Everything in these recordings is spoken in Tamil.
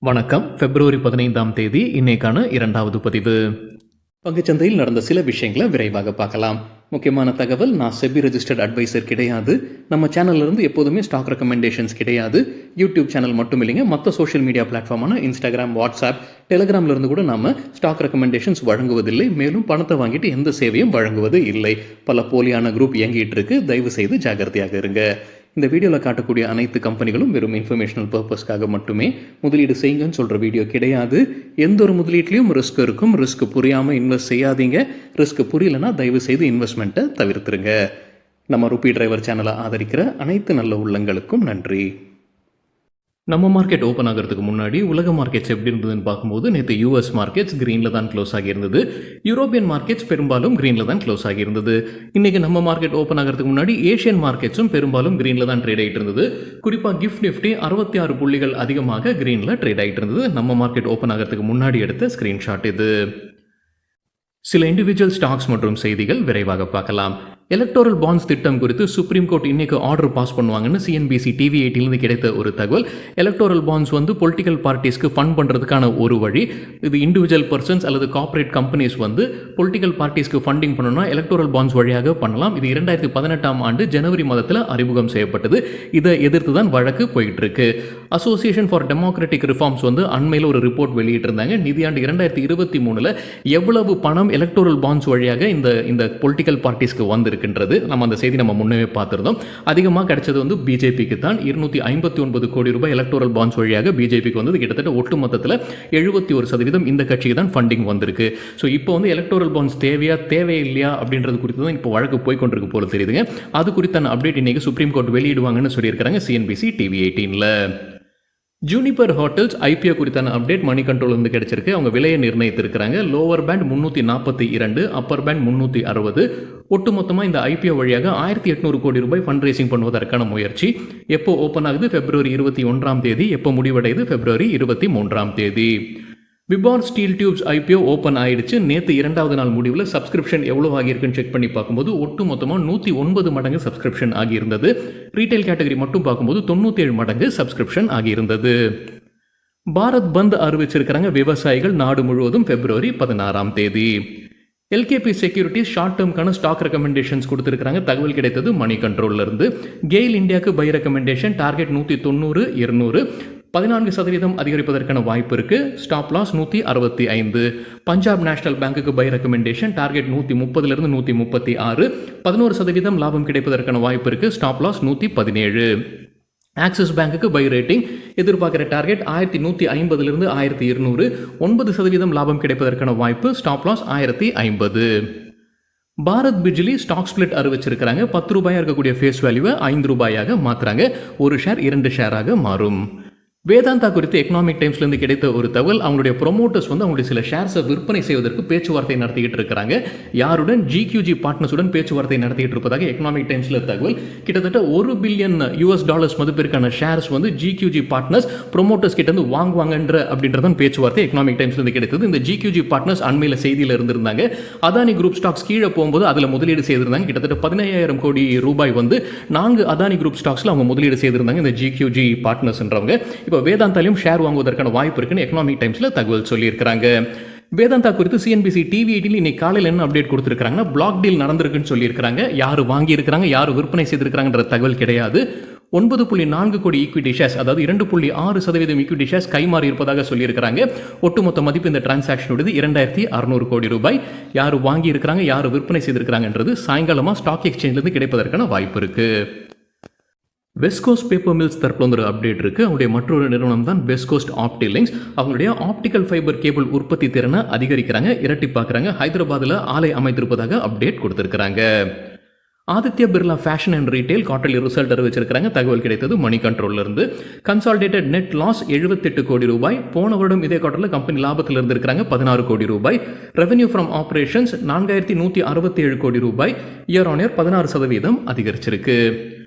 வணக்கம். பிப்ரவரி 15ஆம் தேதி இன்னைக்கான இரண்டாவது பதிவு. பங்குச்சந்தையில் நடந்த சில விஷயங்களை விரைவாக பார்க்கலாம். முக்கியமான தகவல், நான் செபி ரெஜிஸ்டர்ட் அட்வைசர் கிடையாது. நம்ம சேனல்ல இருந்து எப்போதுமே ஸ்டாக் ரெக்கமெண்டேஷன்ஸ் கிடையாது. யூடியூப் சேனல் மட்டும் இல்லைங்க, மற்ற சோஷியல் மீடியா பிளாட்ஃபார்மான இன்ஸ்டாகிராம், வாட்ஸ்அப், டெலிகிராம்ல இருந்து கூட நாம ஸ்டாக் ரெக்கமெண்டேஷன்ஸ் வழங்குவதில்லை. மேலும் பணத்தை வாங்கிட்டு எந்த சேவையும் வழங்குவது இல்லை. பல போலியான குரூப் இயங்கிட்டு இருக்கு. தயவு செய்து ஜாகிரதையாக இருங்க. இந்த வீடியோவில் காட்டக்கூடிய அனைத்து கம்பெனிகளும் வெறும் இன்ஃபர்மேஷனல் பர்பஸ்க்காக மட்டுமே முதலீடு செய்யுங்கன்னு சொல்கிற வீடியோ கிடையாது. எந்த ஒரு முதலீட்லையும் ரிஸ்க் இருக்கும். ரிஸ்க் புரியாமல் இன்வெஸ்ட் செய்யாதீங்க. ரிஸ்க் புரியலன்னா தயவு செய்து இன்வெஸ்ட்மெண்ட்டை தவிர்த்துருங்க. நம்ம ருபி டிரைவர் சேனலை ஆதரிக்கிற அனைத்து நல்ல உள்ளங்களுக்கும் நன்றி. நம்ம மார்க்கெட் ஓப்பன் ஆகிறதுக்கு முன்னாடி உலக மார்க்கெட்ஸ் எப்படி இருந்ததுன்னு பார்க்கும்போது நேற்று யூஎஸ் மார்க்கெட்ஸ் கிரீனில் தான் க்ளோஸ் ஆகியிருந்தது. யூரோப்பியன் மார்க்கெட்ஸ் பெரும்பாலும் கிரீனில் தான் க்ளோஸ் ஆகியிருந்தது. இன்றைக்கி நம்ம மார்க்கெட் ஓப்பன் ஆகிறதுக்கு முன்னாடி ஏஷியன் மார்க்கெட்ஸும் பெரும்பாலும் கிரீனில் தான் ட்ரேட் ஆகிட்டு இருந்தது. குறிப்பாக கிஃப்ட் நிஃப்டி 66 புள்ளிகள் அதிகமாக கிரீனில் ட்ரேட் ஆகிட்டு இருந்தது. நம்ம மார்க்கெட் ஓப்பன் ஆகிறதுக்கு முன்னாடி எடுத்த ஸ்க்ரீன்ஷாட் இது. சில இண்டிவிஜுவல் ஸ்டாக்ஸ் மற்றும் செய்திகள் விரைவாக பார்க்கலாம். எலக்டோரல் பாண்ட்ஸ் திட்டம் குறித்து சுப்ரீம் கோர்ட் இன்னைக்கு ஆர்டர் பாஸ் பண்ணுவாங்கன்னு சிஎன்பிசி டிவி 18 கிடைத்த ஒரு தகவல். எலக்டோரல் பாண்ட்ஸ் பொலிட்டிக்கல் பார்ட்டிஸ்க்கு ஃபண்ட் பண்ணுறதுக்கான ஒரு வழி. இது இண்டிவிஜுவல் பர்சன்ஸ் அல்லது கார்ப்பரேட் கம்பெனிஸ் பொலிட்டிக்கல் பார்ட்டிஸ்க்கு ஃபண்டிங் பண்ணணும்னா எலக்டோரல் பாண்ட்ஸ் வழியாக பண்ணலாம். இது 2018ஆம் ஆண்டு ஜனவரி மாதத்தில் அறிமுகம் செய்யப்பட்டது. இதை எதிர்த்து தான் வழக்கு போயிட்டு இருக்கு. அசோசியேஷன் ஃபார் டெமோக்ராட்டிக் ரிஃபார்ம்ஸ் அண்மையில் ஒரு ரிப்போர்ட் வெளியிட்டிருந்தாங்க. நிதியாண்டு 2023 எவ்வளவு பணம் எலக்டோரல் பாண்ட்ஸ் வழியாக இந்த பொலிட்டிக்கல் பார்ட்டிஸ்க்கு இருக்கின்றது. நம்ம அந்த செய்தி நம்ம முன்னே பார்த்திருந்தோம். அதிகமாக கிடைச்சது பிஜேபிக்கு தான். 259 கோடி ரூபாய் எலக்டோரல் பாண்ட்ஸ் வழியாக பிஜேபிக்கு வந்தது. கிட்டத்தட்ட ஒட்டு மொத்தத்தில் 71% இந்த கட்சிக்கு தான் ஃபண்டிங் வந்திருக்கு. ஸோ இப்போ எலக்டோரல் பாண்ட்ஸ் தேவையில்லையா அப்படின்றது குறித்து தான் இப்போ வழக்கு போய்கொண்டிருக்கு போல தெரியுதுங்க. அது குறித்தான அப்டேட் இன்னைக்கு சுப்ரீம் கோர்ட் வெளியிடுவாங்கன்னு சொல்லியிருக்காங்க சிஎன்பிசி டிவி 18ல. ஜூனிபர் ஹோட்டல்ஸ் ஐபிஓ குறித்தான அப்டேட் மணி கண்ட்ரோல் இருந்து கிடைச்சிருக்கு. அவங்க விலையை நிர்ணயித்திருக்கிறாங்க. Lower band 342, upper band 360. ஒட்டுமொத்தமாக இந்த ஐபிஓ வழியாக 1800 கோடி ரூபாய் ஃபண்ட் ரைசிங் பண்ணுவதற்கான முயற்சி. எப்போ ஓப்பன் ஆகுது? பிப்ரவரி 21ஆம் தேதி. எப்போ முடிவடையுது? பிப்ரவரி 23ஆம் தேதி. விபார் ஸ்டீல் டியூப்ஸ் ஐபிஓ ஓப்பன் ஆயிடுச்சு. நேற்று இரண்டாவது நாள் முடிவில் சப்ஸ்கிரிப்ஷன் எவ்வளோ ஆகியிருக்குன்னு செக் பண்ணி பார்க்கும்போது ஒட்டு மொத்தமாக 109 மடங்கு சப்ஸ்கிரிப்ஷன் ஆகியிருந்தது. ரீட்டைல் கேட்டகரி மட்டும் பார்க்கும்போது 97 மடங்கு சப்ஸ்கிரிப்ஷன் ஆகியிருந்தது. பாரத் பந்த் அறிவிச்சிருக்கிறாங்க விவசாயிகள் நாடு முழுவதும் பிப்ரவரி 16ஆம் தேதி. எல்கேபி செக்யூரிட்டிஸ் ஷார்ட் டேர்ம்கான ஸ்டாக் ரெக்கமெண்டேஷன்ஸ் கொடுத்துருக்காங்க. தகவல் கிடைத்தது மணி கண்ட்ரோல்ல இருந்து. கெயில் இந்தியாவுக்கு பை ரெக்கமெண்டேஷன் டார்கெட் 190, 200, 14% அதிகரிப்பதற்கான வாய்ப்பு இருக்கு. Stop loss 165. பஞ்சாப் நேஷனல் பேங்குக்கு பை ரெக்கமெண்டேஷன் டார்கெட் 130 136, 11% லாபம் கிடைப்பதற்கான வாய்ப்பு இருக்கு. Stop loss 117. ஆக்சிஸ் பேங்குக்கு பை ரேட்டிங் எதிர்பார்க்கிற டார்கெட் 1150 1200, 9% லாபம் கிடைப்பதற்கான வாய்ப்பு. Stop loss 1050. Bharat Bijli stock split அறிவிச்சிருக்கிறாங்க. 10 ரூபாயாக இருக்கக்கூடிய ஃபேஸ் வேல்யூவை 5 ரூபாயாக மாற்றுறாங்க. ஒரு ஷேர் 2 ஷேராக மாறும். வேதாந்தா குறித்து எக்கனாமிக் டைம்ஸ்லேருந்து கிடைத்த ஒரு தகவல், அவங்களுடைய ப்ரொமோட்டர்ஸ் அவங்களுடைய சில ஷேர்ஸை விற்பனை செய்வதற்கு பேச்சுவார்த்தை நடத்திக்கிட்டு இருக்கிறாங்க. யாருடன்? ஜிக்யூஜி பார்ட்னர்ஸுடன் பேச்சுவார்த்தை நடத்திட்டு இருப்பதாக எக்கனாமிக் டைம்ஸில் தகவல். கிட்டத்தட்ட $1 billion மதிப்பிற்கான shares GQG partners promoters கிட்ட இருந்து வாங்குவாங்கன்ற அப்படின்றதான் பேச்சுவார்த்தை எக்கனாமிக் டைம்ஸ்லேருந்து கிடைத்தது. இந்த ஜிக்யூஜி பார்ட்னர்ஸ் அண்மையில் செய்தியில் இருந்திருந்தாங்க. அதானி குரூப் ஸ்டாக்ஸ் கீழே போகும்போது அதில் முதலீடு செய்திருந்தாங்க. கிட்டத்தட்ட 15,000 கோடி ரூபாய் 4 அதானி குரூப் ஸ்டாக்ஸில் அவங்க முதலீடு செய்திருந்தாங்க. இந்த ஜிக்யூஜி பார்ட்னர்ஸ்ன்றவங்க இப்போ வேதாந்தாலையும் ஷேர் வாங்குவதற்கான வாய்ப்பு இருக்குன்னு எக்கனாமிக் டைம்ஸ்ல தகவல் சொல்லியிருக்காங்க. வேதாந்தா குறித்து சிஎன்பிசி டிவி 18 இன்னைக்கு காலையில் என்ன அப்டேட் கொடுத்துருக்காங்கன்னா, பிளாக் டீல் நடந்திருக்குன்னு சொல்லியிருக்காங்க. யாரு வாங்கி இருக்கிறாங்க, யாரு விற்பனை செய்திருக்கிறாங்கன்ற தகவல் கிடையாது. 9.4 கோடி ஈக்விட்டி ஷேர்ஸ், அதாவது 2.6% ஈக்விட்டி ஷேர்ஸ் கைமாறி இருப்பதாக சொல்லியிருக்கிறாங்க. ஒட்டுமொத்த மதிப்பு இந்த டிரான்சாக்ஷனுடைய 2600 கோடி ரூபாய். யாரு வாங்கி இருக்கிறாங்க, யாரு விற்பனை செய்திருக்கிறாங்கன்றது சாயங்காலமாக ஸ்டாக் எக்ஸ்சேஞ்சிலிருந்து கிடைப்பதற்கான வாய்ப்பு இருக்கு. வெஸ்கோஸ்ட் பேப்பர் மில்ஸ் தரப்புல ஒரு அப்டேட் இருக்கு. அவங்களுடைய மற்றொரு நிறுவனம் தான் வெஸ்கோஸ்ட் ஆப்டிலிங்க்ஸ். அவங்களுடைய ஆப்டிக்கல் ஃபைபர் கேபிள் உற்பத்தி திறனை அதிகரிக்கிறாங்க, இரட்டி பார்க்குறாங்க. ஹைதராபாத்தில் ஆலை அமைத்திருப்பதாக அப்டேட் கொடுத்திருக்கிறாங்க. Aditya Birla fashion and retail quarterly result அறிவிச்சிருக்கிறாங்க. தகவல் கிடைத்தது மணி கண்ட்ரோல்ல இருந்து. கன்சாலிடேட்டட் நெட் லாஸ் 78 கோடி ரூபாய். போன வருடம் இதே குவார்டர்ல கம்பெனி லாபத்தில் இருந்திருக்கிறாங்க 16 கோடி ரூபாய். ரெவென்யூ ஃப்ரம் ஆபரேஷன்ஸ் 4167 கோடி ரூபாய். இயர் ஆன் இயர் 16% அதிகரிச்சிருக்கு.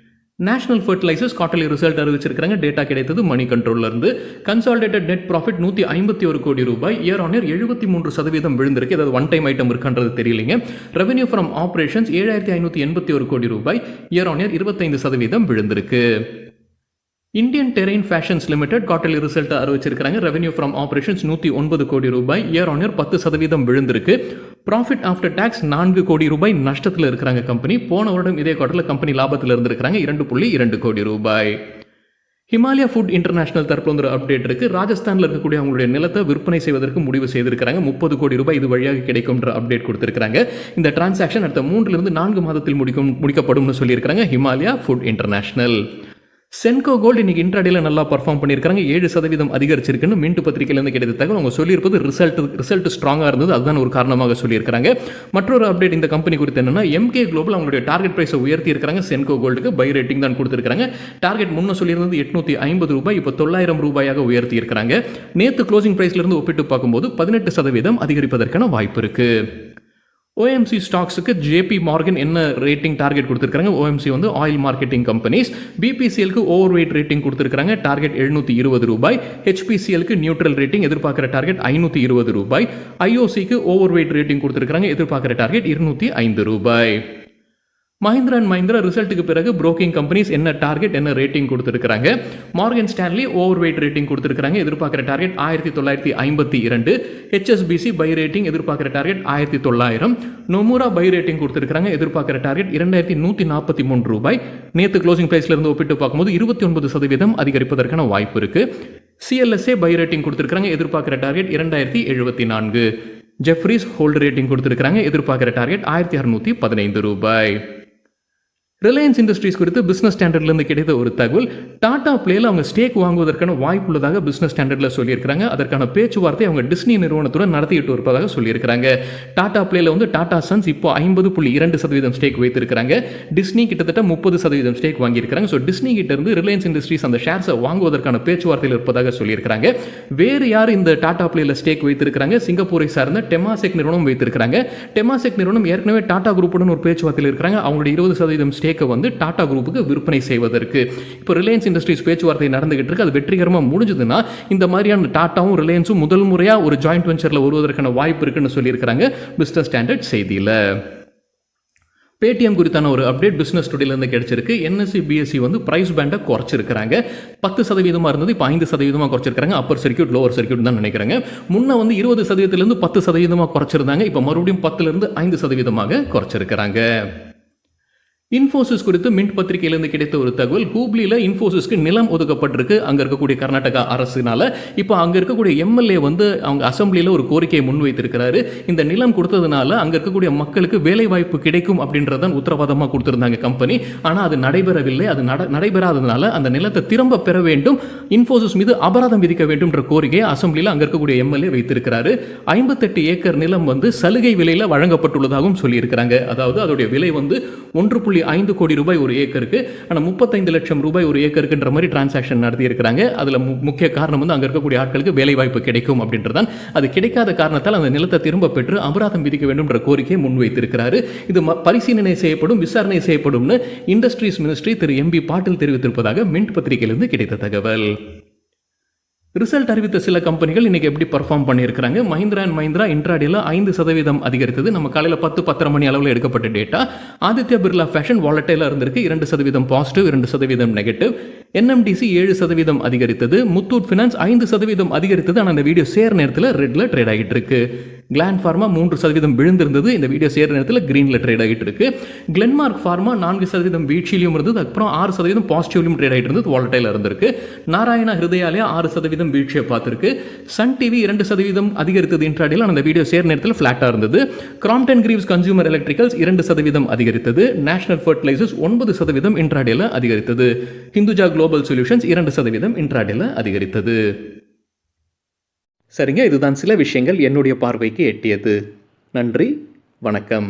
நேஷனல் ஃபர்டிலைசர்ஸ் குவார்டர்லி ரிசல்ட் அறிவிச்சிருக்காங்க. டேட்டா கிடைத்தது மணி கண்ட்ரோல்ல இருந்து. கன்சாலிடேட்டட் நெட் ப்ராஃபிட் 151 கோடி ரூபாய். இயர் ஆன் இயர் 73% விழுந்திருக்கு. அதாவது ஒன் டைம் ஐட்டம் இருக்கான்றது தெரியலைங்க. ரெவென்யூ ஃப்ரம் ஆபரேஷன்ஸ் 7581 கோடி ரூபாய். இயர் ஆன் இயர் 25% விழுந்திருக்கு. Indian terrain fashions limited quarterly result அறிவிச்சிருக்காங்க. ரெவென்யூ ஃப்ரம் ஆபரேஷன்ஸ் 109 கோடி ரூபாய், இயர் ஆன் இயர் 10% விழுந்திருக்கு. ப்ராஃபிட் ஆஃப்டர் டாக்ஸ் 4 கோடி ரூபாய் நஷ்டத்தில் இருக்கிறாங்க கம்பெனி. போன வருடம் இதே குவார்டரில் கம்பெனி லாபத்தில் இருந்திருக்கிறாங்க 2.2 கோடி ரூபாய். ஹிமாலயா ஃபுட் இன்டர்நேஷனல் தரப்பில் வந்து ஒரு அப்டேட் இருக்கு. ராஜஸ்தானில் இருக்கக்கூடிய அவங்களுடைய நிலத்தை விற்பனை செய்வதற்கு முடிவு செய்திருக்கிறாங்க. 30 கோடி ரூபாய் இது வழியாக கிடைக்கும்ன்ற அப்டேட் கொடுத்திருக்காங்க. இந்த டிரான்சாக்ஷன் அடுத்த 3 to 4 மாதத்தில் முடிக்கப்படும் சொல்லியிருக்காங்க ஹிமாலயா ஃபுட் இன்டர்நேஷனல். சென்கோ கோல்டு இன்னைக்கு இன்ட்ராடேல நல்லா பர்ஃபார்ம் பண்ணியிருக்காங்க. 7% அதிகரிச்சிருக்குன்னு மின்ட் பத்திரிகையிலிருந்து கிடைத்த தகவல். அவங்க சொல்லியிருப்பது ரிசல்ட் ஸ்ட்ராங்காக இருந்தது, அதுதான் ஒரு காரணமாக சொல்லியிருக்காங்க. மற்றொரு அப்டேட் இந்த கம்பெனி குறித்து என்னன்னா, எம்கே குளோபல் அவங்களுடைய டார்கெட் பிரைஸை உயர்த்தி இருக்காங்க. சென்கோ கோல்டுக்கு பை ரேட்டிங் தான் கொடுத்திருக்காங்க. டார்கெட் முன்ன சொல்லியிருந்தது 850 ரூபாய், இப்போ 900 ரூபாயாக உயர்த்தி இருக்காங்க. நேற்று க்ளோசிங் பிரைஸ்ல இருந்து ஒப்பிட்டு பார்க்கும்போது 18% அதிகரிப்பதற்கான வாய்ப்பு இருக்கு. OMC ஸ்டாக்ஸுக்கு JP மார்கன் என்ன ரேட்டிங் டார்கெட் கொடுத்துருக்காங்க? OMC வந்து ஆயில் மார்க்கெட்டிங் கம்பெனிஸ். BPCLக்கு ஓவர் வெயிட் ரேட்டிங் கொடுத்துருக்காங்க, டார்கெட் 720 ரூபாய். HPCLக்கு நியூட்ரல் ரேட்டிங், எதிர்பார்க்குற டார்கெட் 520 ரூபாய். IOCக்கு ஓவர் வெயிட் ரேட்டிங் கொடுத்துருக்காங்க, எதிர்பார்க்குற டார்கெட் 205 ரூபாய். மஹிந்திரா அண்ட் மஹிந்திரா ரிசல்ட்டுக்கு பிறகு புரோக்கிங் கம்பெனிஸ் என்ன டார்கெட் என்ன ரேட்டிங் கொடுத்துருக்காங்க? Morgan Stanley over weight rating கொடுத்துருக்காங்க, எதிர்பார்க்குற டார்கெட் 1952. HSBC பை ரேட்டிங், எதிர்பார்க்குற டார்கெட் 1900. நொமுரா பை ரேட்டிங் கொடுத்துருக்காங்க, எதிர்பார்க்குற டார்கெட் 2143 ரூபாய். நேற்று க்ளோசிங் பிரைஸ்ல இருந்து ஒப்பிட்டு பார்க்கும்போது 29% அதிகரிப்பதற்கான வாய்ப்பு இருக்கு. CLSA பை ரேட்டிங் கொடுத்துருக்காங்க, எதிர்பார்க்குற டார்கெட் 2074. ஜெஃப்ரீஸ் ஹோல்டு ரேட்டிங் கொடுத்துருக்காங்க, எதிர்பார்க்குற டார்கெட் 1615 ரூபாய். ரிலையன்ஸ் இண்டஸ்ட்ரீஸ் குறித்து பிசினஸ் ஸ்டாண்டர்ட்லேருந்து கிடைத்த ஒரு தகவல். டாடா பிளேயில் அவங்க ஸ்டேக் வாங்குவதற்கான வாய்ப்பு உள்ளதாக பிசினஸ் ஸ்டாண்டர்டில் சொல்லியிருக்காங்க. அதற்கான பேச்சுவார்த்தை அவங்க டிஸ்னி நிறுவனத்துடன் நடத்திட்டு இருப்பதாக சொல்லியிருக்காங்க. டாடா பிளேயில் வந்து டாடா சன்ஸ் இப்போ 50.2% ஸ்டேக் வைத்திருக்கிறாங்க. டிஸ்னி கிட்டத்தட்ட 30% ஸ்டேக் வாங்கியிருக்காங்க. ஸோ டிஸ்னி கிட்ட இருந்து ரிலையன்ஸ் இண்டஸ்ட்ரீஸ் அந்த ஷேர்ஸை வாங்குவதற்கான பேச்சுவார்த்தையில் இருப்பதாக சொல்லியிருக்காங்க. வேறு யார் இந்த டாடா பிளேயில் ஸ்டேக் வைத்திருக்கிறாங்க? சிங்கப்பூரை சார்ந்த டெமாசெக் நிறுவனம் வைத்திருக்கிறாங்க. டெமாசெக் நிறுவனம் ஏற்கனவே டாடா குரூப்புடன் ஒரு பேச்சுவார்த்தையில் இருக்கிறாங்க. அவங்களுடைய 20% ஸ்டேக் வந்து டாடா குரூப்புக்கு விற்பனை செய்வதற்கு இப்போ ரிலையன்ஸ் இண்டஸ்ட்ரீஸ் பேச்சுவார்த்தை நடந்துகிட்டு இருக்கு. அது வெற்றிகரமாக முடிஞ்சதுன்னா இந்த மாதிரியான டாட்டாவும் ரிலையன்ஸும் முதல் முறையா ஒரு ஜாயிண்ட் வெஞ்சர்ல வருவதற்கான வாய்ப்பு இருக்குன்னு சொல்லியிருக்காங்க பிசினஸ் ஸ்டாண்டர்ட் செய்தியில். பேடிஎம் குறித்தான ஒரு அப்டேட் பிசினஸ் டுடேலேருந்து கிடைச்சிருக்கு. NSE BSE வந்து பிரைஸ் பேண்டை குறைச்சிருக்காங்க. 10% இருந்தது, இப்போ 5% குறைச்சிருக்காங்க. அப்பர் சர்க்கியூட் லோவர் சர்க்கியூட் தான் நினைக்கிறாங்க. முன்ன வந்து 20%லேருந்து 10% குறைச்சிருந்தாங்க. இப்போ மறுபடியும் 10லேருந்து 5% குறைச்சிருக்காங்க. இன்ஃபோசிஸ் குறித்து மின்ட் பத்திரிகையிலிருந்து கிடைத்த ஒரு தகவல். ஹூப்ளியில் இன்ஃபோசிஸ்க்கு நிலம் ஒதுக்கப்பட்டிருக்கு அங்கே இருக்கக்கூடிய கர்நாடகா அரசுனால. இப்போ அங்கே இருக்கக்கூடிய MLA வந்து அவங்க அசம்பிளியில் ஒரு கோரிக்கையை முன்வைத்திருக்கிறாரு. இந்த நிலம் கொடுத்ததுனால அங்கே இருக்கக்கூடிய மக்களுக்கு வேலை வாய்ப்பு கிடைக்கும் அப்படின்றதான் உத்தரவாதமாக கொடுத்துருந்தாங்க கம்பெனி. ஆனால் அது நடைபெறவில்லை. அது நடைபெறாததுனால அந்த நிலத்தை திரும்ப பெற வேண்டும், இன்ஃபோசிஸ் மீது அபராதம் விதிக்க வேண்டும் என்ற கோரிக்கையை அசம்பிளியில் அங்கே இருக்கக்கூடிய MLA வைத்திருக்கிறாரு. 58 ஏக்கர் நிலம் வந்து சலுகை விலையில் வழங்கப்பட்டுள்ளதாகவும் சொல்லியிருக்கிறாங்க. அதாவது அதோடைய விலை வந்து 1.5 கோடி ரூபாய் ஒரு ஏக்கருக்கு, ஆனால் 35 லட்சம் ரூபாய் ஒரு ஏக்கருக்குன்ற மாதிரி டிரான்சாக்ஷன் நடத்தி இருக்கிறாங்க. அதில் முக்கிய காரணம் வந்து அங்கே இருக்கக்கூடிய ஆட்களுக்கு வேலை வாய்ப்பு கிடைக்கும் அப்படின்றதான். அது கிடைக்காத காரணத்தால் அந்த நிலத்தை திரும்ப பெற்று அபராதம் விதிக்க வேண்டும் என்ற கோரிக்கையை முன்வைத்திருக்கிறாரு. இது பரிசீலனை செய்யப்படும், விசாரணை செய்யப்படும் இண்டஸ்ட்ரீஸ் மினிஸ்ட்ரி திரு MB பாட்டில் தெரிவித்திருப்பதாக மின்ட் பத்திரிகையிலிருந்து கிடைத்த தகவல். ரிசல்ட் அறிவித்த சில கம்பெனிகள் இன்னைக்கு எப்படி பர்ஃபார்ம் பண்ணியிருக்காங்க? மஹிந்திரா அண்ட் மஹிந்திரா இன்ட்ராடேல 5% அதிகரித்தது. நம்ம காலையில் 10-10:30 மணி அளவில் எடுக்கப்பட்ட டேட்டா. ஆதித்யா பிர்லா ஃபேஷன் வாலட்டைலாக இருந்திருக்கு, 2% பாசிட்டிவ், 2% நெகட்டிவ். NMDC 7% அதிகரித்தது. முத்தூட் ஃபினான்ஸ் 5% அதிகரித்தது. ஆனால் இந்த வீடியோ சேர் நேரத்தில் ரெட்ல ட்ரேட் ஆகிட்டு இருக்கு. Gland pharma 3% விழுந்திருந்தது. இந்த வீடியோ சேர நேரத்தில் கிரீன்ல ட்ரேட் ஆகிட்டு இருக்கு. கிளென்மார்க் ஃபார்மா 4% வீழ்ச்சியிலும் இருந்தது. அதுக்கப்புறம் 6% பாசிட்டிவ்லையும் ட்ரேட் ஆகிட்டு இருந்தது, வாலட்டைல இருந்திருக்கு. நாராயணா ஹிருதயாலயா 6% வீழ்ச்சியை பார்த்திருக்கு. சன் டிவி 2% அதிகரித்தது இன்ட்ராடேல. அந்த வீடியோ சேர நேரத்தில் ஃபிளாட்டாக இருந்தது. கிராம்ப்டன் கிரீவ்ஸ் கன்சூமர் எலக்ட்ரிக்கல்ஸ் 2% அதிகரித்தது. நேஷனல் ஃபர்டிலைசர்ஸ் 9% இன்ட்ராடேல அதிகரித்தது. ஹிந்துஜா குளோபல் சொல்யூஷன்ஸ் 2% இன்ட்ராடேல அதிகரித்தது. சரிங்க, இதுதான் சில விஷயங்கள் என்னுடைய பார்வைக்கு எட்டியது. நன்றி, வணக்கம்.